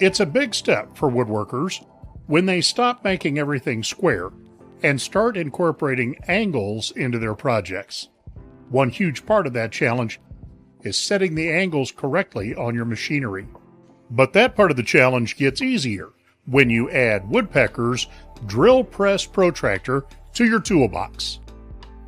It's a big step for woodworkers when they stop making everything square and start incorporating angles into their projects. One huge part of that challenge is setting the angles correctly on your machinery. But that part of the challenge gets easier when you add Woodpeckers Drill Press Protractor to your toolbox.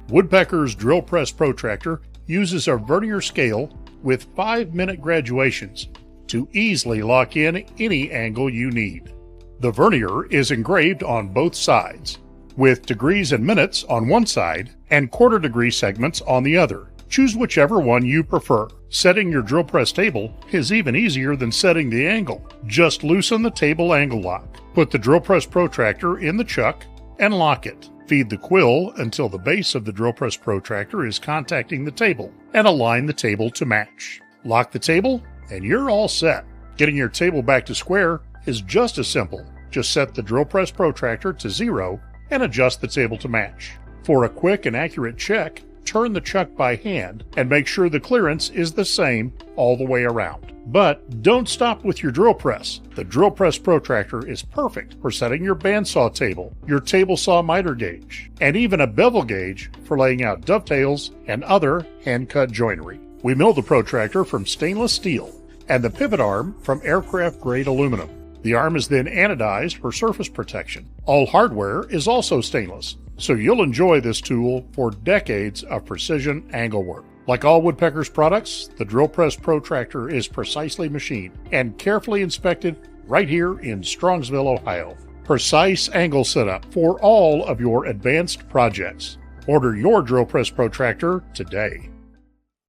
Woodpeckers Drill Press Protractor uses a vernier scale with 5-minute graduations to easily lock in any angle you need. The vernier is engraved on both sides, with degrees and minutes on one side and quarter-degree segments on the other. Choose whichever one you prefer. Setting your drill press table is even easier than setting the angle. Just loosen the table angle lock. Put the drill press protractor in the chuck and lock it. Feed the quill until the base of the drill press protractor is contacting the table and align the table to match. Lock the table and you're all set. Getting your table back to square is just as simple. Just set the drill press protractor to 0 and adjust the table to match. For a quick and accurate check, turn the chuck by hand and make sure the clearance is the same all the way around. But don't stop with your drill press. The drill press protractor is perfect for setting your bandsaw table, your table saw miter gauge, and even a bevel gauge for laying out dovetails and other hand-cut joinery. We mill the protractor from stainless steel and the pivot arm from aircraft-grade aluminum. The arm is then anodized for surface protection. All hardware is also stainless, so you'll enjoy this tool for decades of precision angle work. Like all Woodpeckers products, the drill press protractor is precisely machined and carefully inspected right here in Strongsville, Ohio. Precise angle setup for all of your advanced projects. Order your drill press protractor today.